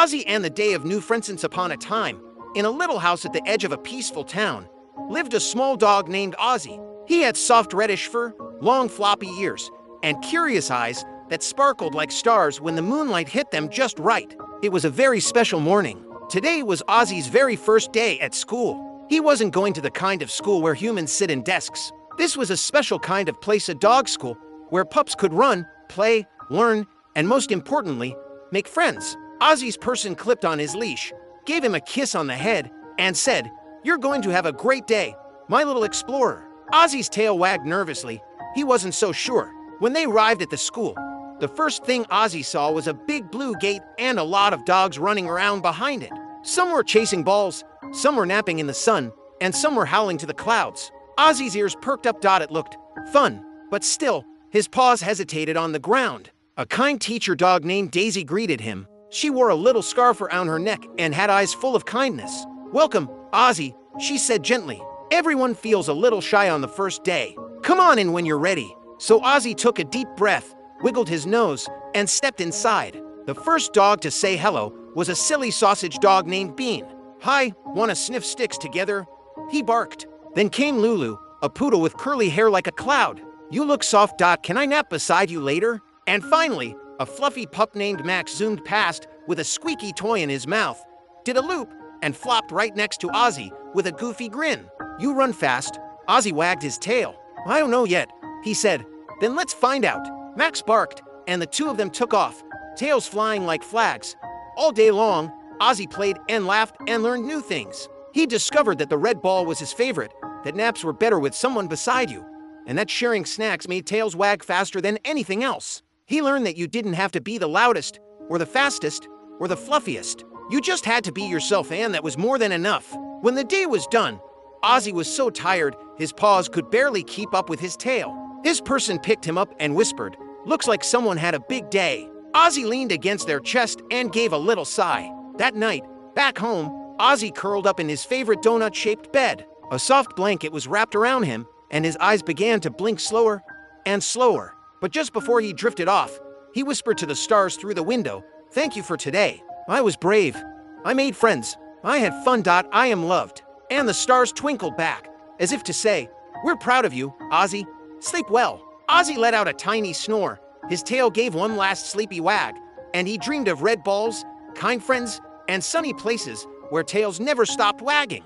Ozzy and the day of new friends. Once upon a time, in a little house at the edge of a peaceful town, lived a small dog named Ozzy. He had soft reddish fur, long floppy ears, and curious eyes that sparkled like stars when the moonlight hit them just right. It was a very special morning. Today was Ozzy's very first day at school. He wasn't going to the kind of school where humans sit in desks. This was a special kind of place, a dog school, where pups could run, play, learn, and most importantly, make friends. Ozzy's person clipped on his leash, gave him a kiss on the head, and said, "You're going to have a great day, my little explorer." Ozzy's tail wagged nervously. He wasn't so sure. When they arrived at the school, the first thing Ozzy saw was a big blue gate and a lot of dogs running around behind it. Some were chasing balls, some were napping in the sun, and some were howling to the clouds. Ozzy's ears perked up. It looked fun, but still, his paws hesitated on the ground. A kind teacher dog named Daisy greeted him. She wore a little scarf around her neck and had eyes full of kindness. "Welcome, Ozzy," she said gently. "Everyone feels a little shy on the first day. Come on in when you're ready." So Ozzy took a deep breath, wiggled his nose, and stepped inside. The first dog to say hello was a silly sausage dog named Bean. "Hi, wanna sniff sticks together?" he barked. Then came Lulu, a poodle with curly hair like a cloud. "You look soft. Can I nap beside you later?" And finally, a fluffy pup named Max zoomed past with a squeaky toy in his mouth, did a loop, and flopped right next to Ozzy with a goofy grin. "You run fast." Ozzy wagged his tail. "I don't know yet," he said. "Then let's find out." Max barked, and the two of them took off, tails flying like flags. All day long, Ozzy played and laughed and learned new things. He discovered that the red ball was his favorite, that naps were better with someone beside you, and that sharing snacks made tails wag faster than anything else. He learned that you didn't have to be the loudest, or the fastest, or the fluffiest. You just had to be yourself, and that was more than enough. When the day was done, Ozzy was so tired his paws could barely keep up with his tail. His person picked him up and whispered, "Looks like someone had a big day." Ozzy leaned against their chest and gave a little sigh. That night, back home, Ozzy curled up in his favorite donut-shaped bed. A soft blanket was wrapped around him, and his eyes began to blink slower and slower. But just before he drifted off, he whispered to the stars through the window, "Thank you for today. I was brave. I made friends. I had fun. I am loved." And the stars twinkled back, as if to say, "We're proud of you, Ozzy. Sleep well." Ozzy let out a tiny snore. His tail gave one last sleepy wag, and he dreamed of red balls, kind friends, and sunny places where tails never stopped wagging.